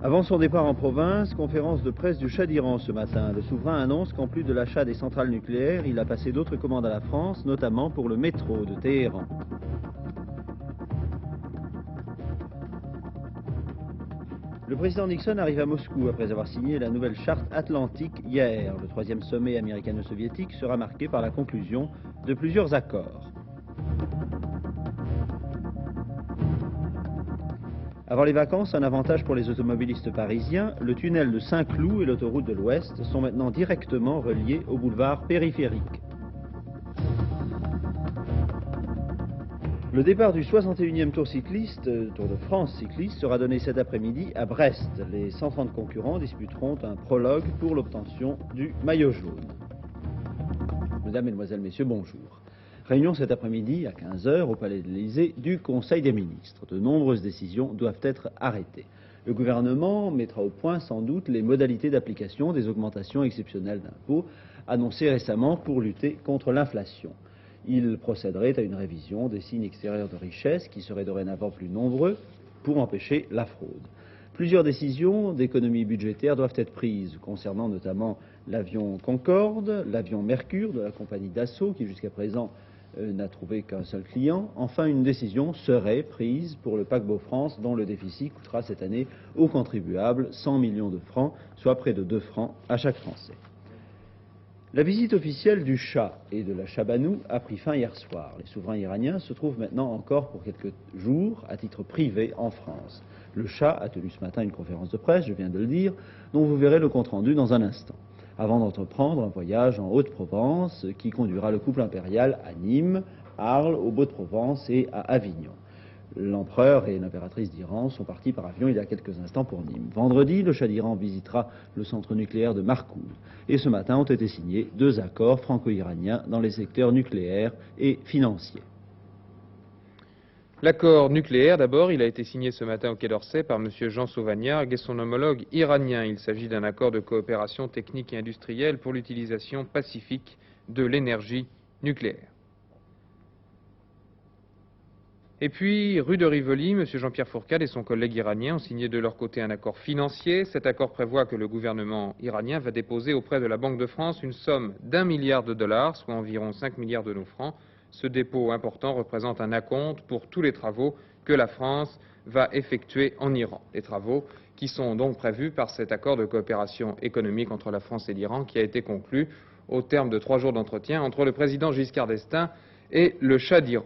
Avant son départ en province, conférence de presse du Shah d'Iran ce matin. Le souverain annonce qu'en plus de l'achat des centrales nucléaires, il a passé d'autres commandes à la France, notamment pour le métro de Téhéran. Le président Nixon arrive à Moscou après avoir signé la nouvelle charte atlantique hier. Le troisième sommet américano-soviétique sera marqué par la conclusion de plusieurs accords. Avant les vacances, un avantage pour les automobilistes parisiens, le tunnel de Saint-Cloud et l'autoroute de l'Ouest sont maintenant directement reliés au boulevard périphérique. Le départ du 61e Tour de France cycliste, sera donné cet après-midi à Brest. Les 130 concurrents disputeront un prologue pour l'obtention du maillot jaune. Mesdames, Mesdemoiselles, Messieurs, bonjour. Réunion cet après-midi à 15 h au Palais de l'Élysée du Conseil des ministres. De nombreuses décisions doivent être arrêtées. Le gouvernement mettra au point sans doute les modalités d'application des augmentations exceptionnelles d'impôts annoncées récemment pour lutter contre l'inflation. Il procéderait à une révision des signes extérieurs de richesse qui seraient dorénavant plus nombreux pour empêcher la fraude. Plusieurs décisions d'économie budgétaire doivent être prises, concernant notamment l'avion Concorde, l'avion Mercure de la compagnie Dassault qui jusqu'à présent n'a trouvé qu'un seul client. Enfin, une décision serait prise pour le paquebot France, dont le déficit coûtera cette année aux contribuables 100 millions de francs, soit près de 2 francs à chaque Français. La visite officielle du Shah et de la Shahbanou a pris fin hier soir. Les souverains iraniens se trouvent maintenant encore pour quelques jours à titre privé en France. Le Shah a tenu ce matin une conférence de presse, je viens de le dire, dont vous verrez le compte-rendu dans un instant, avant d'entreprendre un voyage en Haute-Provence qui conduira le couple impérial à Nîmes, Arles, au Beau-de-Provence et à Avignon. L'empereur et l'impératrice d'Iran sont partis par avion il y a quelques instants pour Nîmes. Vendredi, le Shah d'Iran visitera le centre nucléaire de Markouz. Et ce matin ont été signés 2 accords franco-iraniens dans les secteurs nucléaires et financiers. L'accord nucléaire, d'abord, il a été signé ce matin au Quai d'Orsay par M. Jean Sauvagnargues et son homologue iranien. Il s'agit d'un accord de coopération technique et industrielle pour l'utilisation pacifique de l'énergie nucléaire. Et puis, rue de Rivoli, M. Jean-Pierre Fourcade et son collègue iranien ont signé de leur côté un accord financier. Cet accord prévoit que le gouvernement iranien va déposer auprès de la Banque de France une somme d'1 milliard de dollars, soit environ 5 milliards de nos francs. Ce dépôt important représente un acompte pour tous les travaux que la France va effectuer en Iran. Les travaux qui sont donc prévus par cet accord de coopération économique entre la France et l'Iran qui a été conclu au terme de 3 jours d'entretien entre le président Giscard d'Estaing et le Shah d'Iran.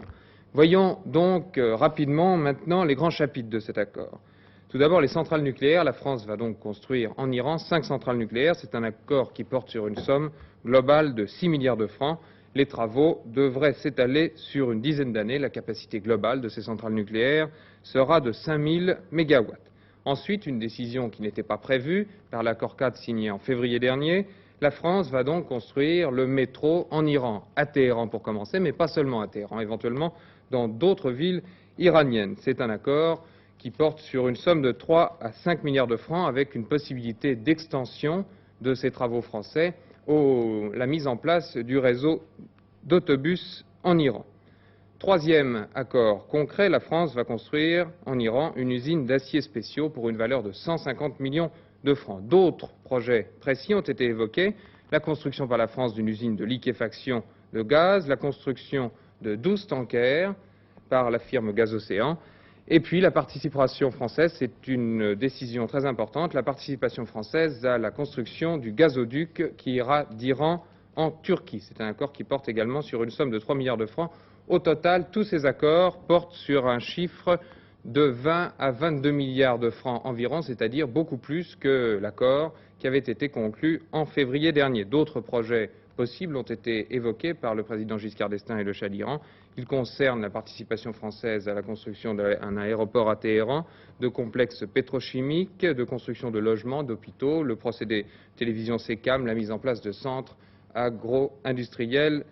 Voyons donc rapidement maintenant les grands chapitres de cet accord. Tout d'abord, les centrales nucléaires. La France va donc construire en Iran 5 centrales nucléaires. C'est un accord qui porte sur une somme globale de 6 milliards de francs. Les travaux devraient s'étaler sur une dizaine d'années. La capacité globale de ces centrales nucléaires sera de 5000 mégawatts. Ensuite, une décision qui n'était pas prévue par l'accord cadre signé en février dernier. La France va donc construire le métro en Iran, à Téhéran pour commencer, mais pas seulement à Téhéran, éventuellement dans d'autres villes iraniennes. C'est un accord qui porte sur une somme de 3 à 5 milliards de francs avec une possibilité d'extension de ces travaux français la mise en place du réseau d'autobus en Iran. Troisième accord concret, la France va construire en Iran une usine d'aciers spéciaux pour une valeur de 150 millions de francs. D'autres projets précis ont été évoqués, la construction par la France d'une usine de liquéfaction de gaz, la construction de 12 tankers par la firme Gazocéan, et puis la participation française, c'est une décision très importante, la participation française à la construction du gazoduc qui ira d'Iran en Turquie. C'est un accord qui porte également sur une somme de 3 milliards de francs. Au total, tous ces accords portent sur un chiffre de 20 à 22 milliards de francs environ, c'est-à-dire beaucoup plus que l'accord qui avait été conclu en février dernier. D'autres projets possibles ont été évoqués par le président Giscard d'Estaing et le Shah d'Iran. Ils concernent la participation française à la construction d'un aéroport à Téhéran, de complexes pétrochimiques, de construction de logements, d'hôpitaux, le procédé télévision SECAM, la mise en place de centres agro-industriels,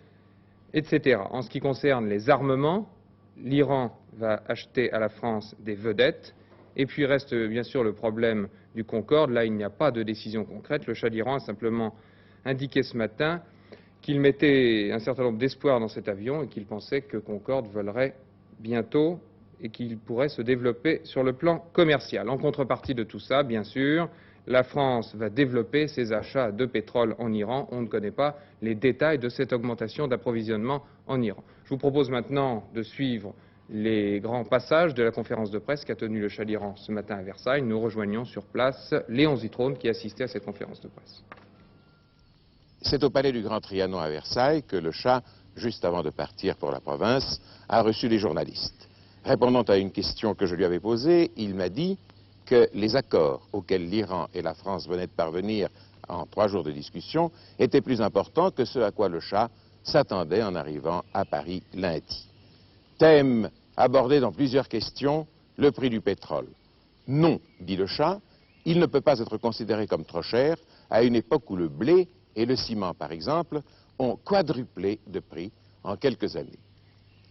etc. En ce qui concerne les armements, l'Iran va acheter à la France des vedettes. Et puis reste bien sûr le problème du Concorde. Là, il n'y a pas de décision concrète. Le Shah d'Iran a simplement indiqué ce matin qu'il mettait un certain nombre d'espoirs dans cet avion et qu'il pensait que Concorde volerait bientôt et qu'il pourrait se développer sur le plan commercial. En contrepartie de tout ça, bien sûr, la France va développer ses achats de pétrole en Iran. On ne connaît pas les détails de cette augmentation d'approvisionnement en Iran. Je vous propose maintenant de suivre les grands passages de la conférence de presse qu'a tenue le Shah d'Iran ce matin à Versailles. Nous rejoignons sur place Léon Zitrone qui assistait à cette conférence de presse. C'est au palais du Grand Trianon à Versailles que le Shah, juste avant de partir pour la province, a reçu les journalistes. Répondant à une question que je lui avais posée, il m'a dit que les accords auxquels l'Iran et la France venaient de parvenir en 3 jours de discussion étaient plus importants que ce à quoi le Shah s'attendait en arrivant à Paris lundi. Thème abordé dans plusieurs questions, le prix du pétrole. Non, dit le Shah, il ne peut pas être considéré comme trop cher à une époque où le blé et le ciment, par exemple, ont quadruplé de prix en quelques années.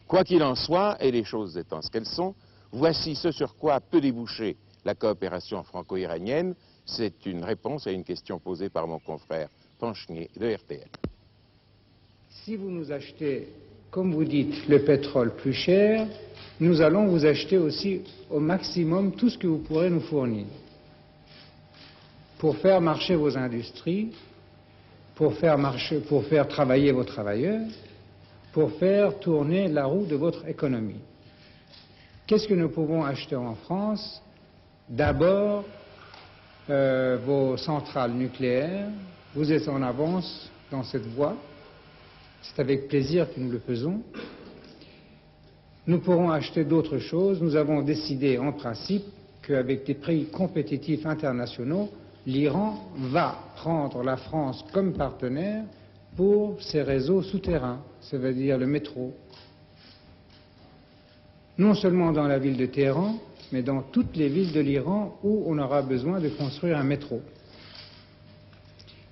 Quoi qu'il en soit, et les choses étant ce qu'elles sont, voici ce sur quoi peut déboucher la coopération franco-iranienne. C'est une réponse à une question posée par mon confrère Panchnier de RTL. Si vous nous achetez, comme vous dites, le pétrole plus cher, nous allons vous acheter aussi au maximum tout ce que vous pourrez nous fournir pour faire marcher vos industries, pour faire travailler vos travailleurs, pour faire tourner la roue de votre économie. Qu'est-ce que nous pouvons acheter en France? D'abord, vos centrales nucléaires. Vous êtes en avance dans cette voie. C'est avec plaisir que nous le faisons. Nous pourrons acheter d'autres choses. Nous avons décidé en principe qu'avec des prix compétitifs internationaux, l'Iran va prendre la France comme partenaire pour ses réseaux souterrains, ça veut dire le métro. Non seulement dans la ville de Téhéran, mais dans toutes les villes de l'Iran où on aura besoin de construire un métro.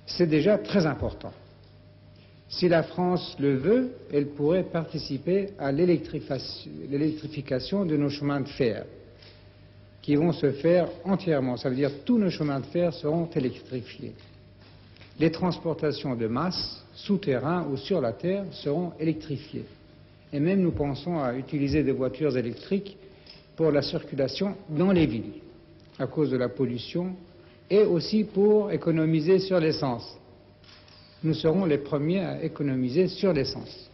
C'est déjà très important. Si la France le veut, elle pourrait participer à l'électrification de nos chemins de fer, qui vont se faire entièrement. Ça veut dire que tous nos chemins de fer seront électrifiés. Les transportations de masse, souterrains ou sur la terre, seront électrifiées. Et même nous pensons à utiliser des voitures électriques pour la circulation dans les villes, à cause de la pollution, et aussi pour économiser sur l'essence. Nous serons les premiers à économiser sur l'essence.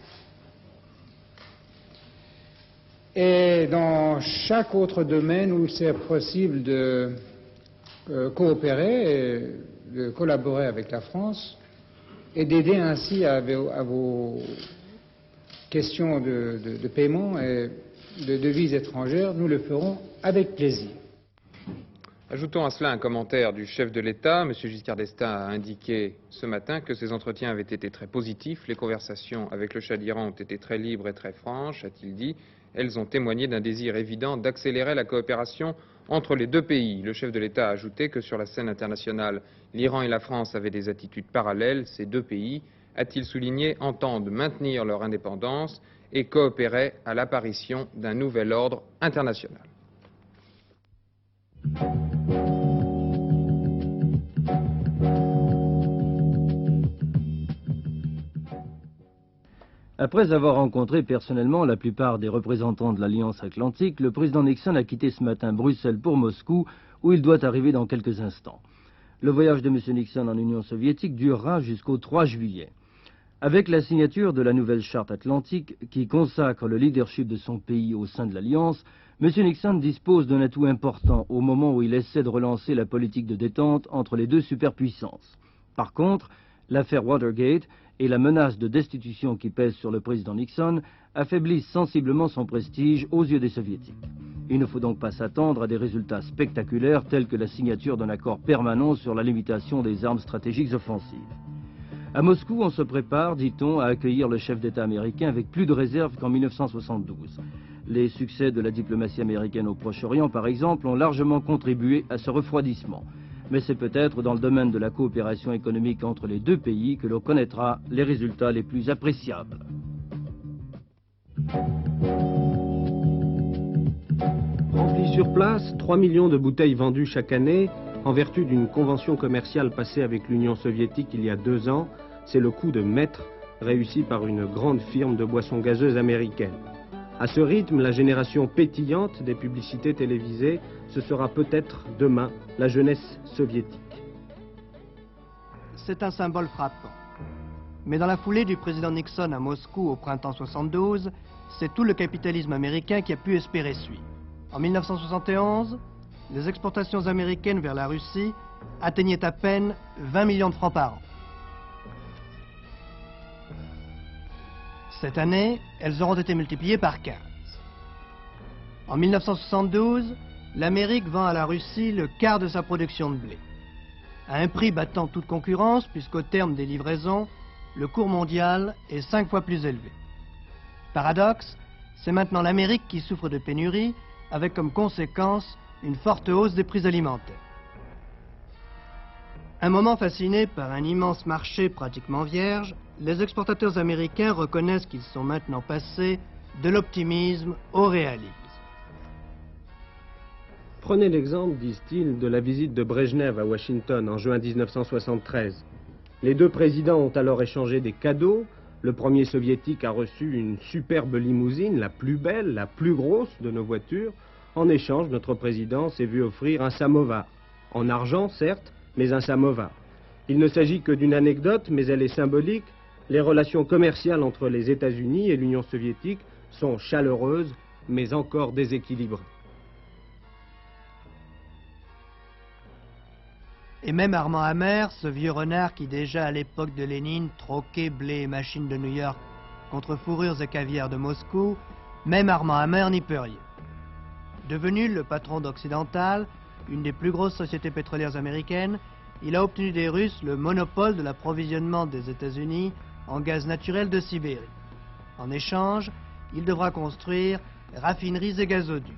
Et dans chaque autre domaine où c'est possible de coopérer, et de collaborer avec la France, et d'aider ainsi à vos questions de paiement et de devises étrangères, nous le ferons avec plaisir. Ajoutons à cela un commentaire du chef de l'État. M. Giscard d'Estaing a indiqué ce matin que ces entretiens avaient été très positifs. Les conversations avec le Shah d'Iran ont été très libres et très franches, a-t-il dit. Elles ont témoigné d'un désir évident d'accélérer la coopération entre les deux pays. Le chef de l'État a ajouté que sur la scène internationale, l'Iran et la France avaient des attitudes parallèles. Ces deux pays, a-t-il souligné, entendent maintenir leur indépendance et coopérer à l'apparition d'un nouvel ordre international. Après avoir rencontré personnellement la plupart des représentants de l'Alliance Atlantique, le président Nixon a quitté ce matin Bruxelles pour Moscou, où il doit arriver dans quelques instants. Le voyage de M. Nixon en Union soviétique durera jusqu'au 3 juillet. Avec la signature de la nouvelle charte atlantique qui consacre le leadership de son pays au sein de l'Alliance, M. Nixon dispose d'un atout important au moment où il essaie de relancer la politique de détente entre les deux superpuissances. Par contre, l'affaire Watergate et la menace de destitution qui pèse sur le président Nixon affaiblissent sensiblement son prestige aux yeux des soviétiques. Il ne faut donc pas s'attendre à des résultats spectaculaires tels que la signature d'un accord permanent sur la limitation des armes stratégiques offensives. À Moscou, on se prépare, dit-on, à accueillir le chef d'État américain avec plus de réserve qu'en 1972. Les succès de la diplomatie américaine au Proche-Orient, par exemple, ont largement contribué à ce refroidissement. Mais c'est peut-être dans le domaine de la coopération économique entre les deux pays que l'on connaîtra les résultats les plus appréciables. Remplis sur place, 3 millions de bouteilles vendues chaque année, en vertu d'une convention commerciale passée avec l'Union soviétique il y a 2 ans, c'est le coup de maître réussi par une grande firme de boissons gazeuses américaine. À ce rythme, la génération pétillante des publicités télévisées, ce sera peut-être demain la jeunesse soviétique. C'est un symbole frappant. Mais dans la foulée du président Nixon à Moscou au printemps 72, c'est tout le capitalisme américain qui a pu espérer suivre. En 1971, les exportations américaines vers la Russie atteignaient à peine 20 millions de francs par an. Cette année, elles auront été multipliées par 15. En 1972, l'Amérique vend à la Russie le quart de sa production de blé, à un prix battant toute concurrence, puisqu'au terme des livraisons, le cours mondial est 5 fois plus élevé. Paradoxe, c'est maintenant l'Amérique qui souffre de pénurie, avec comme conséquence une forte hausse des prix alimentaires. Un moment fasciné par un immense marché pratiquement vierge, les exportateurs américains reconnaissent qu'ils sont maintenant passés de l'optimisme au réalisme. Prenez l'exemple, disent-ils, de la visite de Brejnev à Washington en juin 1973. Les deux présidents ont alors échangé des cadeaux. Le premier soviétique a reçu une superbe limousine, la plus belle, la plus grosse de nos voitures. En échange, notre président s'est vu offrir un samovar. En argent, certes, mais un samovar. Il ne s'agit que d'une anecdote, mais elle est symbolique. Les relations commerciales entre les États-Unis et l'Union soviétique sont chaleureuses, mais encore déséquilibrées. Et même Armand Hammer, ce vieux renard qui déjà à l'époque de Lénine troquait blé et machines de New York contre fourrures et caviar de Moscou, même Armand Hammer n'y peut rien. Devenu le patron d'Occidental, une des plus grosses sociétés pétrolières américaines, il a obtenu des Russes le monopole de l'approvisionnement des États-Unis en gaz naturel de Sibérie. En échange, il devra construire raffineries et gazoducs.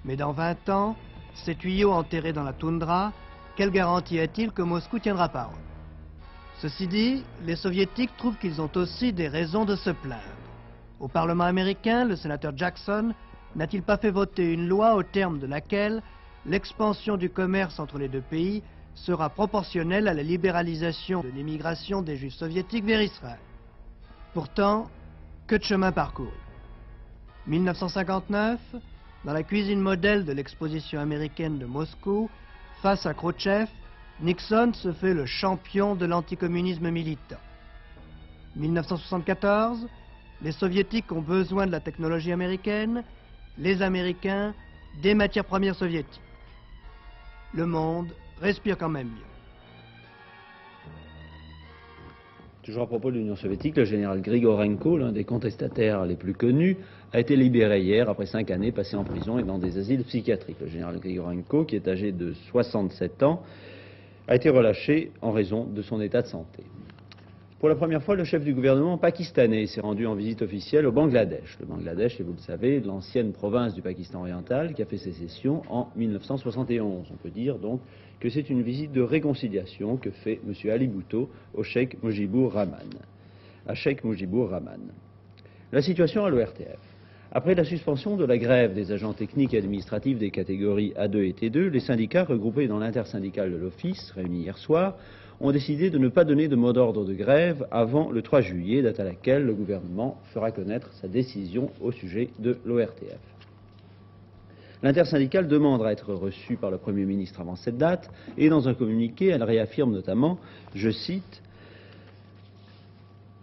Mais dans 20 ans, ces tuyaux enterrés dans la toundra, quelle garantie a-t-il que Moscou tiendra parole? Ceci dit, les soviétiques trouvent qu'ils ont aussi des raisons de se plaindre. Au Parlement américain, le sénateur Jackson n'a-t-il pas fait voter une loi au terme de laquelle l'expansion du commerce entre les deux pays sera proportionnelle à la libéralisation de l'immigration des Juifs soviétiques vers Israël? Pourtant, que de chemin parcouru. 1959, dans la cuisine modèle de l'exposition américaine de Moscou, face à Khrouchtchev, Nixon se fait le champion de l'anticommunisme militant. 1974, les soviétiques ont besoin de la technologie américaine, les Américains des matières premières soviétiques. Le monde respire quand même mieux. Toujours à propos de l'Union soviétique, le général Grigorenko, l'un des contestataires les plus connus, a été libéré hier après 5 années passées en prison et dans des asiles psychiatriques. Le général Grigorenko, qui est âgé de 67 ans, a été relâché en raison de son état de santé. Pour la première fois, le chef du gouvernement pakistanais s'est rendu en visite officielle au Bangladesh. Le Bangladesh, et vous le savez, l'ancienne province du Pakistan oriental qui a fait sécession en 1971. On peut dire donc que c'est une visite de réconciliation que fait M. Ali Bhutto au Cheikh Mujibur Rahman. La situation à l'ORTF. Après la suspension de la grève des agents techniques et administratifs des catégories A2 et T2, les syndicats regroupés dans l'intersyndicale de l'Office, réunis hier soir, ont décidé de ne pas donner de mot d'ordre de grève avant le 3 juillet, date à laquelle le gouvernement fera connaître sa décision au sujet de l'ORTF. L'intersyndicale demande à être reçue par le Premier ministre avant cette date, et dans un communiqué, elle réaffirme notamment, je cite,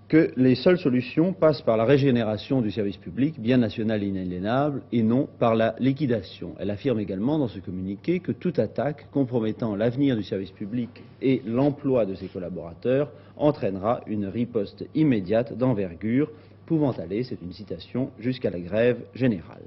que les seules solutions passent par la régénération du service public, bien national et inaliénable, et non par la liquidation. Elle affirme également dans ce communiqué que toute attaque compromettant l'avenir du service public et l'emploi de ses collaborateurs entraînera une riposte immédiate d'envergure, pouvant aller, c'est une citation, jusqu'à la grève générale.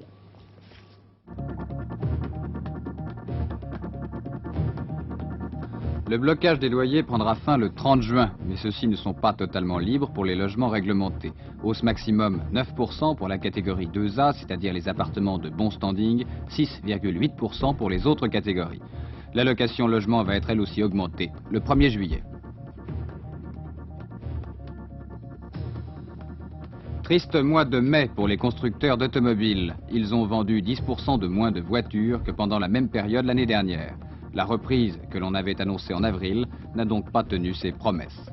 Le blocage des loyers prendra fin le 30 juin, mais ceux-ci ne sont pas totalement libres pour les logements réglementés. Hausse maximum 9% pour la catégorie 2A, c'est-à-dire les appartements de bon standing, 6,8% pour les autres catégories. L'allocation logement va être elle aussi augmentée le 1er juillet. Triste mois de mai pour les constructeurs d'automobiles. Ils ont vendu 10% de moins de voitures que pendant la même période l'année dernière. La reprise que l'on avait annoncée en avril n'a donc pas tenu ses promesses.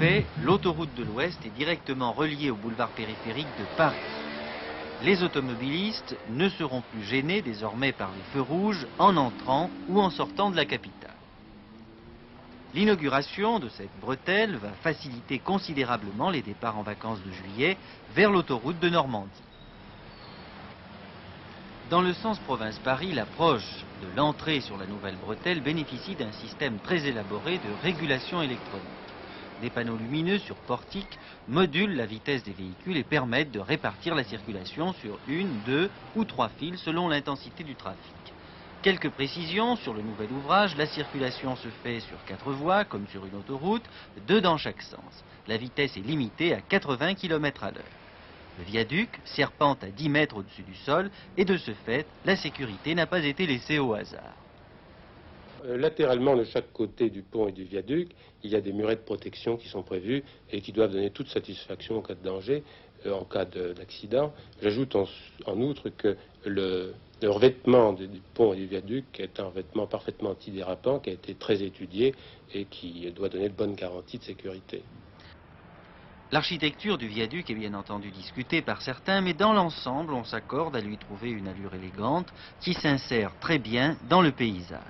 fait, l'autoroute de l'Ouest est directement reliée au boulevard périphérique de Paris. Les automobilistes ne seront plus gênés désormais par les feux rouges en entrant ou en sortant de la capitale. L'inauguration de cette bretelle va faciliter considérablement les départs en vacances de juillet vers l'autoroute de Normandie. Dans le sens province-Paris, l'approche de l'entrée sur la nouvelle bretelle bénéficie d'un système très élaboré de régulation électronique. Des panneaux lumineux sur portique modulent la vitesse des véhicules et permettent de répartir la circulation sur 1, 2 ou 3 files selon l'intensité du trafic. Quelques précisions sur le nouvel ouvrage. La circulation se fait sur 4 voies, comme sur une autoroute, 2 dans chaque sens. La vitesse est limitée à 80 km à l'heure. Le viaduc serpente à 10 mètres au-dessus du sol et de ce fait, la sécurité n'a pas été laissée au hasard. Latéralement de chaque côté du pont et du viaduc, il y a des murets de protection qui sont prévus et qui doivent donner toute satisfaction en cas de danger, en cas d'accident. J'ajoute en outre que le revêtement du pont et du viaduc est un revêtement parfaitement antidérapant qui a été très étudié et qui doit donner de bonnes garanties de sécurité. L'architecture du viaduc est bien entendu discutée par certains, mais dans l'ensemble, on s'accorde à lui trouver une allure élégante qui s'insère très bien dans le paysage.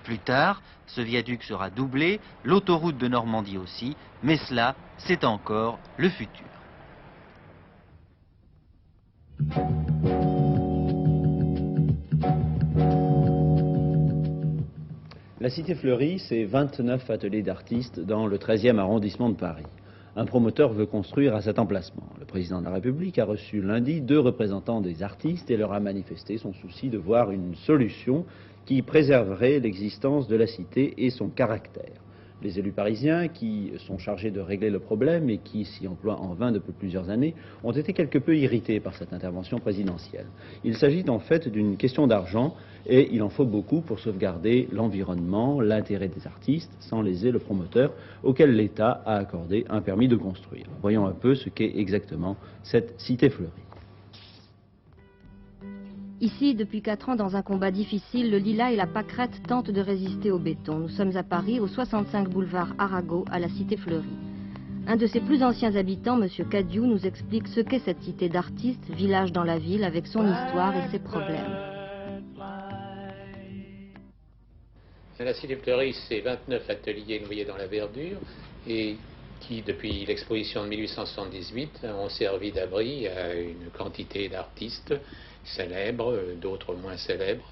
Plus tard, ce viaduc sera doublé, l'autoroute de Normandie aussi, mais cela, c'est encore le futur. La Cité Fleurie, c'est 29 ateliers d'artistes dans le 13e arrondissement de Paris. Un promoteur veut construire à cet emplacement. Le président de la République a reçu lundi 2 représentants des artistes et leur a manifesté son souci de voir une solution qui préserverait l'existence de la cité et son caractère. Les élus parisiens, qui sont chargés de régler le problème et qui s'y emploient en vain depuis plusieurs années, ont été quelque peu irrités par cette intervention présidentielle. Il s'agit en fait d'une question d'argent et il en faut beaucoup pour sauvegarder l'environnement, l'intérêt des artistes, sans léser le promoteur auquel l'État a accordé un permis de construire. Voyons un peu ce qu'est exactement cette cité fleurie. Ici, depuis 4 ans, dans un combat difficile, le lilas et la pâquerette tentent de résister au béton. Nous sommes à Paris, au 65 boulevard Arago, à la Cité Fleurie. Un de ses plus anciens habitants, M. Cadiou, nous explique ce qu'est cette cité d'artistes, village dans la ville, avec son histoire et ses problèmes. La Cité Fleurie, c'est 29 ateliers noyés dans la verdure et qui, depuis l'exposition de 1878, ont servi d'abri à une quantité d'artistes célèbres, d'autres moins célèbres,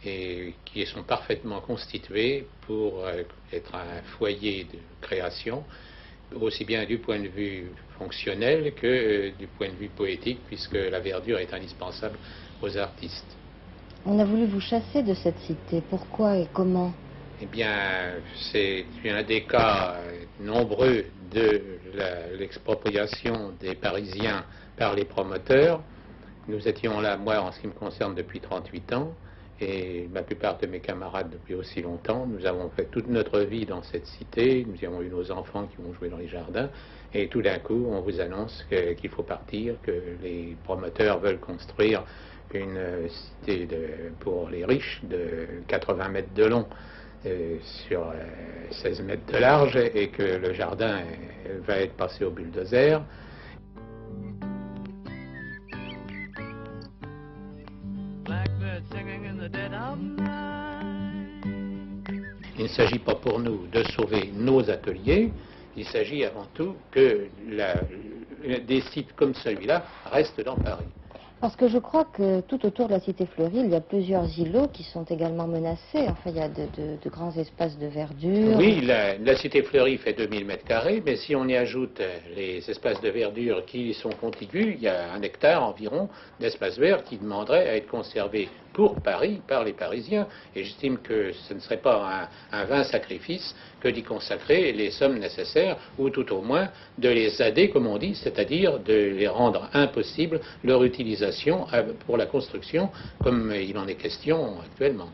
et qui sont parfaitement constitués pour être un foyer de création, aussi bien du point de vue fonctionnel que du point de vue poétique, puisque la verdure est indispensable aux artistes. On a voulu vous chasser de cette cité. Pourquoi et comment? Eh bien, c'est un des cas nombreux de l'expropriation des Parisiens par les promoteurs. Nous étions là, moi, en ce qui me concerne, depuis 38 ans, et la plupart de mes camarades depuis aussi longtemps. Nous avons fait toute notre vie dans cette cité, nous y avons eu nos enfants qui ont joué dans les jardins, et tout d'un coup, on vous annonce qu'il faut partir, que les promoteurs veulent construire une cité pour les riches de 80 mètres de long, sur 16 mètres de large, et que le jardin va être passé au bulldozer. Il ne s'agit pas pour nous de sauver nos ateliers, il s'agit avant tout que des sites comme celui-là restent dans Paris. Parce que je crois que tout autour de la Cité Fleurie, il y a plusieurs îlots qui sont également menacés. Enfin, il y a de grands espaces de verdure. Oui, la Cité Fleurie fait 2000 m², mais si on y ajoute les espaces de verdure qui y sont contigus, il y a 1 hectare environ d'espace vert qui demanderait à être conservé pour Paris, par les Parisiens. Et j'estime que ce ne serait pas un vain sacrifice que d'y consacrer les sommes nécessaires, ou tout au moins de les aider, comme on dit, c'est-à-dire de les rendre impossible leur utilisation pour la construction, comme il en est question actuellement.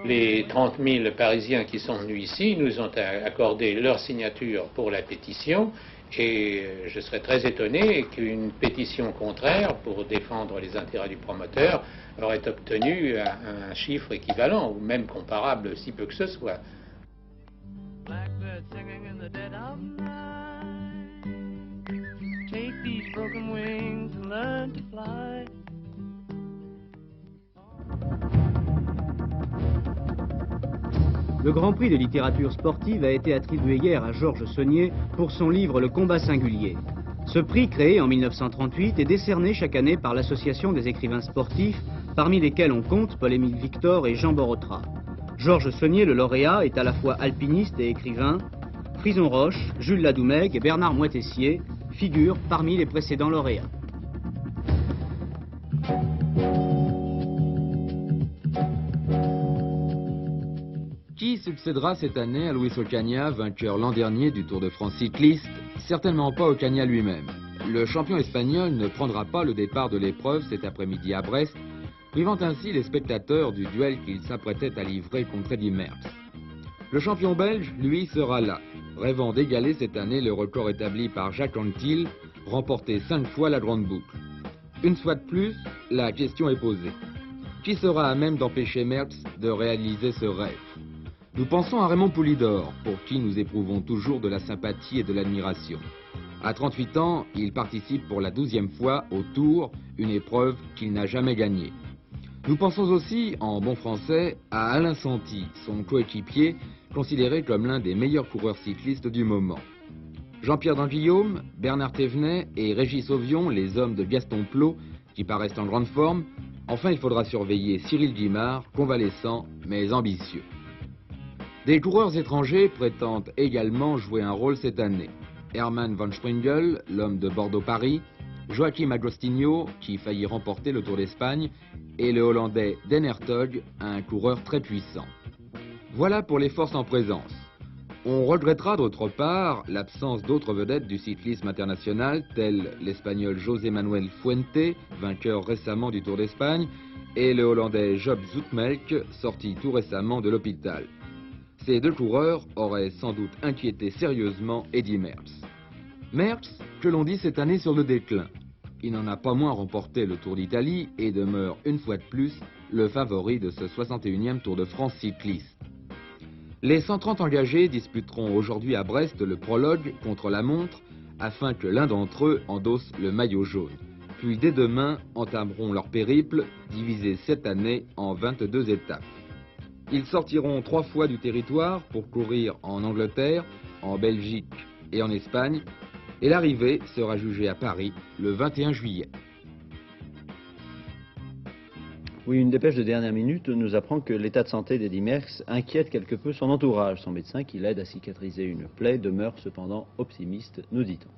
Les 30 000 Parisiens qui sont venus ici nous ont accordé leur signature pour la pétition, Et je serais très étonné qu'une pétition contraire pour défendre les intérêts du promoteur aurait obtenu un chiffre équivalent ou même comparable, si peu que ce soit. Blackbird singing in the dead of night. Take these broken wings and learn to fly. Le Grand Prix de littérature sportive a été attribué hier à Georges Saunier pour son livre Le combat singulier. Ce prix, créé en 1938, est décerné chaque année par l'Association des écrivains sportifs, parmi lesquels on compte Paul-Émile Victor et Jean Borotra. Georges Saunier, le lauréat, est à la fois alpiniste et écrivain. Frison Roche, Jules Ladoumègue et Bernard Moitessier figurent parmi les précédents lauréats. Qui succédera cette année à Luis Ocaña, vainqueur l'an dernier du Tour de France cycliste? Certainement pas Ocaña lui-même. Le champion espagnol ne prendra pas le départ de l'épreuve cet après-midi à Brest, privant ainsi les spectateurs du duel qu'il s'apprêtait à livrer contre Eddy Merckx. Le champion belge, lui, sera là, rêvant d'égaler cette année le record établi par Jacques Anquetil, remporté 5 fois la grande boucle. Une fois de plus, la question est posée. Qui sera à même d'empêcher Merckx de réaliser ce rêve? Nous pensons à Raymond Poulidor, pour qui nous éprouvons toujours de la sympathie et de l'admiration. À 38 ans, il participe pour la 12e fois au Tour, une épreuve qu'il n'a jamais gagnée. Nous pensons aussi, en bon français, à Alain Santi, son coéquipier, considéré comme l'un des meilleurs coureurs cyclistes du moment. Jean-Pierre Danguillaume, Bernard Thévenet et Régis Auvion, les hommes de Gaston Plot, qui paraissent en grande forme. Enfin, il faudra surveiller Cyril Guimard, convalescent mais ambitieux. Des coureurs étrangers prétendent également jouer un rôle cette année. Herman van Springel, l'homme de Bordeaux-Paris, Joachim Agostinho, qui faillit remporter le Tour d'Espagne, et le Hollandais Den Hertog, un coureur très puissant. Voilà pour les forces en présence. On regrettera d'autre part l'absence d'autres vedettes du cyclisme international, tels l'Espagnol José Manuel Fuente, vainqueur récemment du Tour d'Espagne, et le Hollandais Job Zoutmelk, sorti tout récemment de l'hôpital. Ces deux coureurs auraient sans doute inquiété sérieusement Eddy Merckx. Merckx, que l'on dit cette année sur le déclin. Il n'en a pas moins remporté le Tour d'Italie et demeure une fois de plus le favori de ce 61e Tour de France cycliste. Les 130 engagés disputeront aujourd'hui à Brest le prologue contre la montre afin que l'un d'entre eux endosse le maillot jaune. Puis dès demain entameront leur périple, divisé cette année en 22 étapes. Ils sortiront 3 fois du territoire pour courir en Angleterre, en Belgique et en Espagne, et l'arrivée sera jugée à Paris le 21 juillet. Oui, une dépêche de dernière minute nous apprend que l'état de santé d'Eddy Merckx inquiète quelque peu son entourage. Son médecin, qui l'aide à cicatriser une plaie, demeure cependant optimiste, nous dit-on.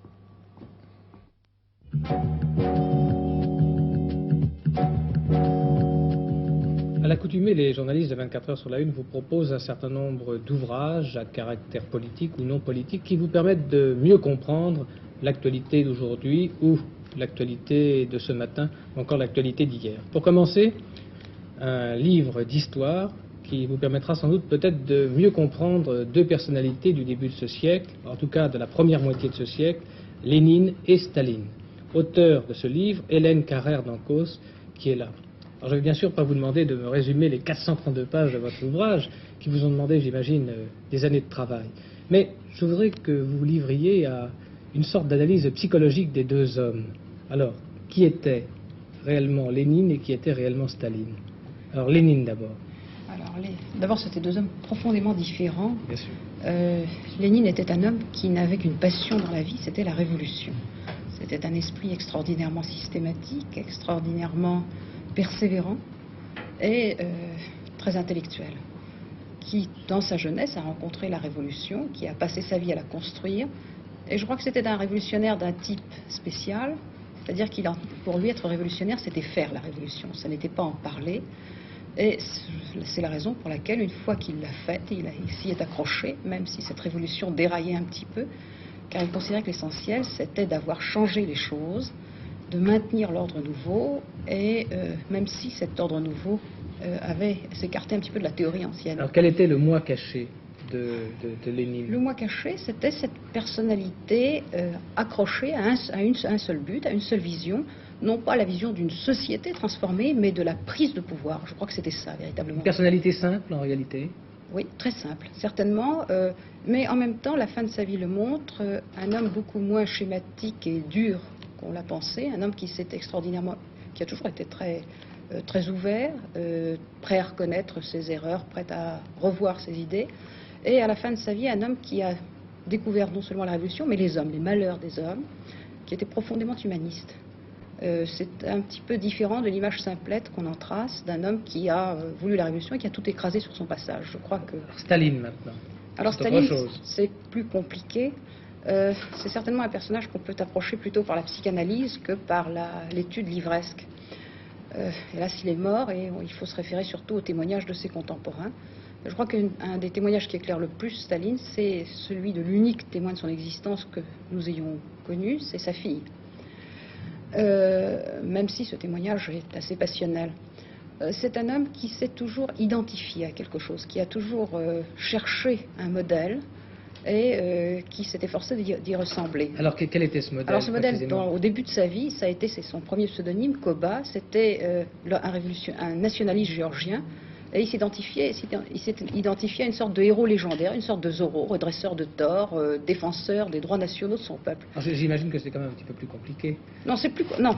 À l'accoutumée, les journalistes de 24 heures sur la Une vous proposent un certain nombre d'ouvrages à caractère politique ou non politique qui vous permettent de mieux comprendre l'actualité d'aujourd'hui ou l'actualité de ce matin, ou encore l'actualité d'hier. Pour commencer, un livre d'histoire qui vous permettra sans doute peut-être de mieux comprendre deux personnalités du début de ce siècle, en tout cas de la première moitié de ce siècle, Lénine et Staline. Auteur de ce livre, Hélène Carrère d'Ancos, qui est là. Alors je ne vais bien sûr pas vous demander de me résumer les 432 pages de votre ouvrage, qui vous ont demandé, j'imagine, des années de travail. Mais je voudrais que vous vous livriez à une sorte d'analyse psychologique des deux hommes. Alors, qui était réellement Lénine et qui était réellement Staline? Alors Lénine d'abord. Alors, d'abord, c'était deux hommes profondément différents. Bien sûr. Lénine était un homme qui n'avait qu'une passion dans la vie, c'était la révolution. C'était un esprit extraordinairement systématique, extraordinairement persévérant et très intellectuel, qui, dans sa jeunesse, a rencontré la révolution, qui a passé sa vie à la construire. Et je crois que c'était un révolutionnaire d'un type spécial, c'est-à-dire qu'il, pour lui, être révolutionnaire, c'était faire la révolution, ça n'était pas en parler. Et c'est la raison pour laquelle, une fois qu'il l'a faite, il s'y est accroché, même si cette révolution déraillait un petit peu, car il considérait que l'essentiel, c'était d'avoir changé les choses, de maintenir l'ordre nouveau, et même si cet ordre nouveau avait s'écarté un petit peu de la théorie ancienne. Alors quel était le moi caché? de Lénine? Le moi caché, c'était cette personnalité accrochée à un seul but, à une seule vision, non pas la vision d'une société transformée, mais de la prise de pouvoir. Je crois que c'était ça, véritablement. Une personnalité simple, en réalité? Oui, très simple, certainement. Mais en même temps, la fin de sa vie le montre, un homme beaucoup moins schématique et dur qu'on l'a pensé, un homme qui a toujours été très ouvert, prêt à reconnaître ses erreurs, prêt à revoir ses idées. Et à la fin de sa vie, un homme qui a découvert non seulement la Révolution, mais les hommes, les malheurs des hommes, qui était profondément humaniste. C'est un petit peu différent de l'image simplette qu'on en trace d'un homme qui a voulu la Révolution et qui a tout écrasé sur son passage. Je crois que... Staline, maintenant. Alors Staline, c'est plus compliqué. C'est certainement un personnage qu'on peut approcher plutôt par la psychanalyse que par l'étude livresque. Hélas, il est mort et il faut se référer surtout aux témoignages de ses contemporains. Je crois qu'un des témoignages qui éclaire le plus Staline, c'est celui de l'unique témoin de son existence que nous ayons connu, c'est sa fille. Même si ce témoignage est assez passionnel. C'est un homme qui s'est toujours identifié à quelque chose, qui a toujours cherché un modèle et qui s'est efforcé d'y ressembler. Alors quel était ce modèle? Alors ce modèle, au début de sa vie, c'est son premier pseudonyme, Koba, c'était un nationaliste géorgien. Et il s'est identifié à une sorte de héros légendaire, une sorte de Zorro, redresseur de tort, défenseur des droits nationaux de son peuple. J'imagine que c'est quand même un petit peu plus compliqué. Non,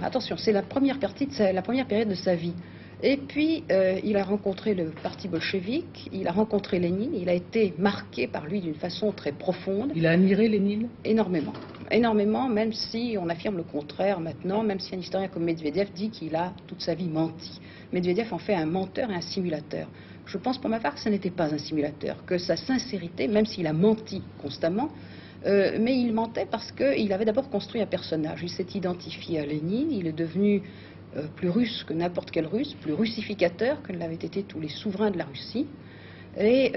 attention, c'est la première période de sa vie. Et puis, il a rencontré le parti bolchevique, il a rencontré Lénine, il a été marqué par lui d'une façon très profonde. Il a admiré Lénine? Énormément. Énormément, même si on affirme le contraire maintenant, même si un historien comme Medvedev dit qu'il a toute sa vie menti. Medvedev en fait un menteur et un simulateur. Je pense pour ma part que ce n'était pas un simulateur, que sa sincérité, même s'il a menti constamment, mais il mentait parce qu'il avait d'abord construit un personnage. Il s'est identifié à Lénine, il est devenu plus russe que n'importe quel russe, plus russificateur que ne l'avaient été tous les souverains de la Russie. Et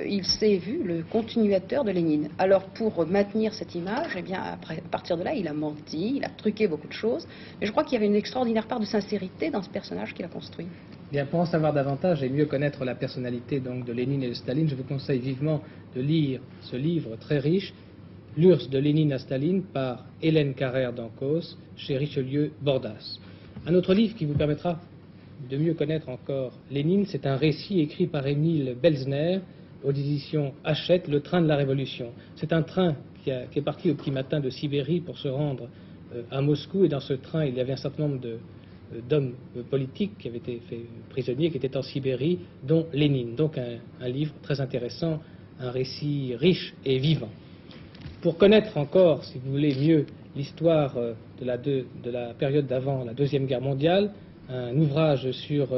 il s'est vu le continuateur de Lénine. Alors pour maintenir cette image, eh bien, à partir de là, il a menti, il a truqué beaucoup de choses. Mais je crois qu'il y avait une extraordinaire part de sincérité dans ce personnage qu'il a construit. Bien, pour en savoir davantage et mieux connaître la personnalité donc, de Lénine et de Staline, je vous conseille vivement de lire ce livre très riche, L'URSS de Lénine à Staline, par Hélène Carrère d'Ancos, chez Richelieu Bordas. Un autre livre qui vous permettra de mieux connaître encore Lénine, c'est un récit écrit par Émile Belzner aux éditions Hachette, Le train de la Révolution. C'est un train qui est parti au petit matin de Sibérie pour se rendre à Moscou, et dans ce train, il y avait un certain nombre d'hommes politiques qui avaient été faits prisonniers, qui étaient en Sibérie, dont Lénine. Donc un livre très intéressant, un récit riche et vivant. Pour connaître encore, si vous voulez, mieux l'histoire de la période d'avant la Deuxième Guerre mondiale, un ouvrage sur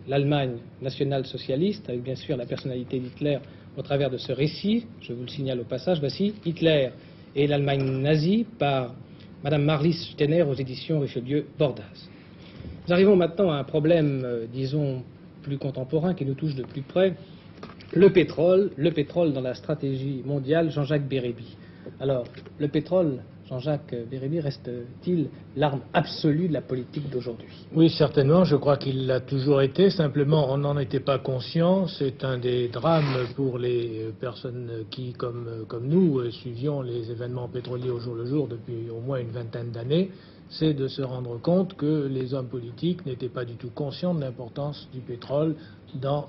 l'Allemagne nationale-socialiste, avec bien sûr la personnalité d'Hitler au travers de ce récit. Je vous le signale au passage, voici Hitler et l'Allemagne nazie par Madame Marlis Steiner aux éditions Richelieu Bordas. Nous arrivons maintenant à un problème, disons, plus contemporain qui nous touche de plus près, le pétrole dans la stratégie mondiale, Jean-Jacques Bérébi. Alors, le pétrole, Jean-Jacques Bérébi, reste-t-il l'arme absolue de la politique d'aujourd'hui? Oui, certainement. Je crois qu'il l'a toujours été. Simplement, on n'en était pas conscient. C'est un des drames pour les personnes qui, comme nous, suivions les événements pétroliers au jour le jour depuis au moins une vingtaine d'années. C'est de se rendre compte que les hommes politiques n'étaient pas du tout conscients de l'importance du pétrole dans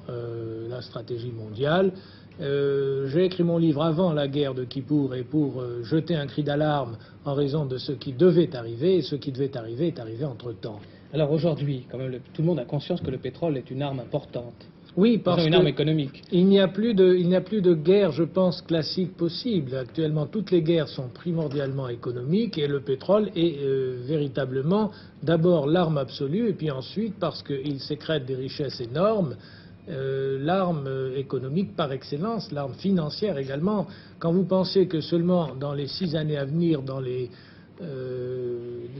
la stratégie mondiale. J'ai écrit mon livre avant la guerre de Kippour et pour jeter un cri d'alarme en raison de ce qui devait arriver, et ce qui devait arriver est arrivé entre-temps. Alors aujourd'hui, quand même, tout le monde a conscience que le pétrole est une arme importante. Oui, parce une arme économique. Il n'y a plus de guerre, je pense, classique possible. Actuellement, toutes les guerres sont primordialement économiques et le pétrole est véritablement d'abord l'arme absolue et puis ensuite, parce qu'il sécrète des richesses énormes, l'arme économique par excellence, l'arme financière également. Quand vous pensez que seulement dans les 6 années à venir,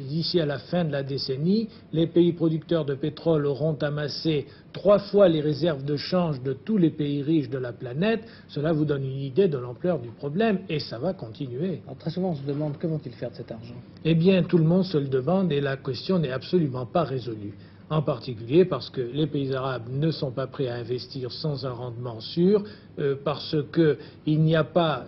d'ici à la fin de la décennie, les pays producteurs de pétrole auront amassé 3 fois les réserves de change de tous les pays riches de la planète, cela vous donne une idée de l'ampleur du problème, et ça va continuer. Alors, très souvent on se demande que vont-ils faire de cet argent? Eh bien, tout le monde se le demande et la question n'est absolument pas résolue. en particulier parce que les pays arabes ne sont pas prêts à investir sans un rendement sûr, parce qu'il n'y a pas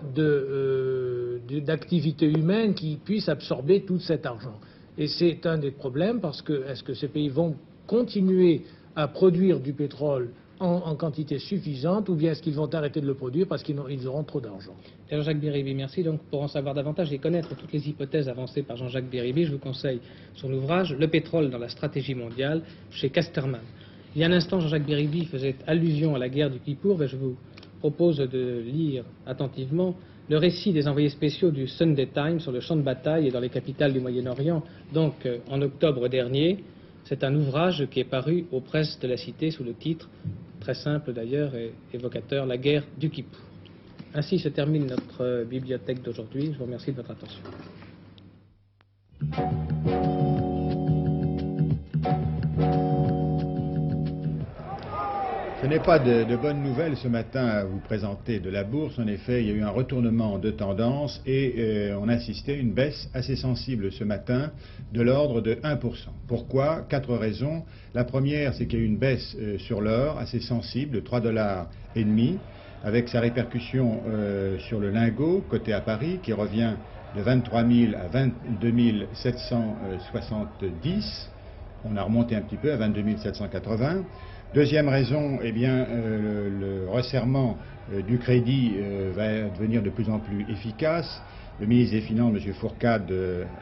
d'activité humaine qui puisse absorber tout cet argent. Et c'est un des problèmes, parce que est-ce que ces pays vont continuer à produire du pétrole en quantité suffisante, ou bien est-ce qu'ils vont arrêter de le produire parce qu'ils auront trop d'argent? Jean-Jacques Béribi, merci. Donc, pour en savoir davantage et connaître toutes les hypothèses avancées par Jean-Jacques Béribi, je vous conseille son ouvrage « Le pétrole dans la stratégie mondiale » chez Casterman. Il y a un instant, Jean-Jacques Béribi faisait allusion à la guerre du Kippour. Je vous propose de lire attentivement le récit des envoyés spéciaux du Sunday Times sur le champ de bataille et dans les capitales du Moyen-Orient, donc en octobre dernier. C'est un ouvrage qui est paru aux presses de la Cité sous le titre, très simple d'ailleurs et évocateur, « La guerre du Kippour ». Ainsi se termine notre bibliothèque d'aujourd'hui. Je vous remercie de votre attention. Ce n'est pas de bonnes nouvelles ce matin à vous présenter de la bourse. En effet, il y a eu un retournement de tendance et on a assisté à une baisse assez sensible ce matin de l'ordre de 1%. Pourquoi? 4 raisons. La première, c'est qu'il y a eu une baisse sur l'or assez sensible de 3,5 $, avec sa répercussion sur le lingot, coté à Paris, qui revient de 23 000 à 22 770. On a remonté un petit peu à 22 780. Deuxième raison, eh bien, le resserrement du crédit va devenir de plus en plus efficace. Le ministre des Finances, M. Fourcade,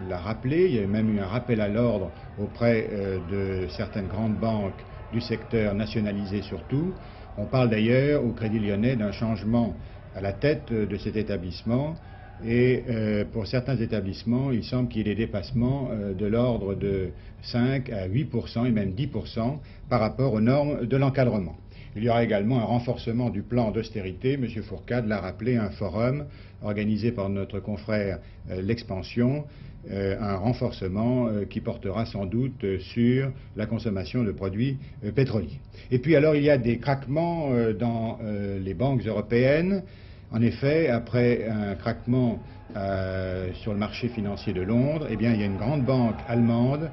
l'a rappelé. Il y a même eu un rappel à l'ordre auprès de certaines grandes banques du secteur nationalisé surtout. On parle d'ailleurs au Crédit Lyonnais d'un changement à la tête de cet établissement. Et pour certains établissements, il semble qu'il y ait des dépassements de l'ordre de 5 à 8% et même 10% par rapport aux normes de l'encadrement. Il y aura également un renforcement du plan d'austérité. M. Fourcade l'a rappelé, un forum organisé par notre confrère L'Expansion, un renforcement qui portera sans doute sur la consommation de produits pétroliers. Et puis alors il y a des craquements dans les banques européennes. En effet, après un craquement sur le marché financier de Londres, eh bien, il y a une grande banque allemande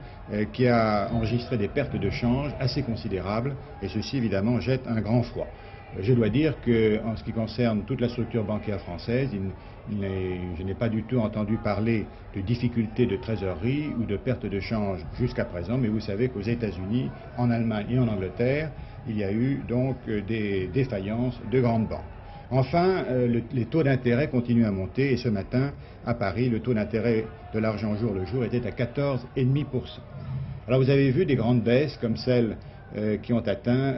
qui a enregistré des pertes de change assez considérables, et ceci évidemment jette un grand froid. Je dois dire qu'en ce qui concerne toute la structure bancaire française, je n'ai pas du tout entendu parler de difficultés de trésorerie ou de pertes de change jusqu'à présent, mais vous savez qu'aux États-Unis, en Allemagne et en Angleterre, il y a eu donc des défaillances de grandes banques. Enfin, les taux d'intérêt continuent à monter et ce matin, à Paris, le taux d'intérêt de l'argent jour le jour était à 14,5%. Alors vous avez vu des grandes baisses comme celles qui ont atteint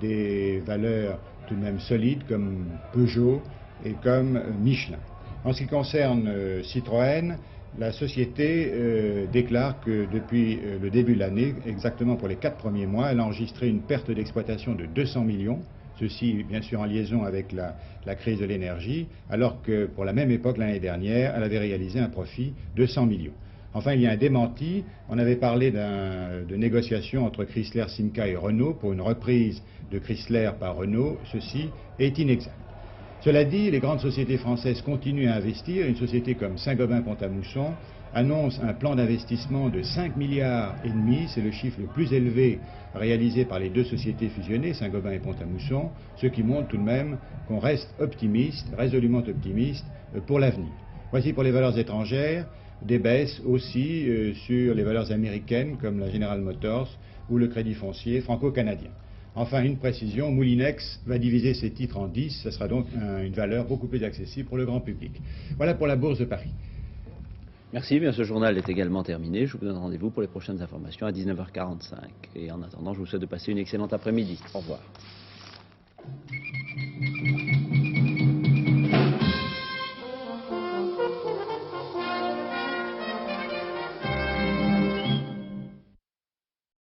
des valeurs tout de même solides comme Peugeot et comme Michelin. En ce qui concerne Citroën, la société déclare que depuis le début de l'année, exactement pour les 4 premiers mois, elle a enregistré une perte d'exploitation de 200 millions. Ceci, bien sûr, en liaison avec la crise de l'énergie, alors que pour la même époque l'année dernière, elle avait réalisé un profit de 100 millions. Enfin, il y a un démenti. On avait parlé de négociations entre Chrysler, Simca et Renault pour une reprise de Chrysler par Renault. Ceci est inexact. Cela dit, les grandes sociétés françaises continuent à investir. Une société comme Saint-Gobain-Pont-à-Mousson annonce un plan d'investissement de 5,5 milliards. C'est le chiffre le plus élevé réalisé par les deux sociétés fusionnées, Saint-Gobain et Pont-à-Mousson, ce qui montre tout de même qu'on reste optimiste, résolument optimiste pour l'avenir. Voici pour les valeurs étrangères, des baisses aussi sur les valeurs américaines comme la General Motors ou le Crédit Foncier franco-canadien. Enfin, une précision, Moulinex va diviser ses titres en 10, ce sera donc une valeur beaucoup plus accessible pour le grand public. Voilà pour la Bourse de Paris. Merci, bien ce journal est également terminé. Je vous donne rendez-vous pour les prochaines informations à 19h45. Et en attendant, je vous souhaite de passer une excellente après-midi. Au revoir.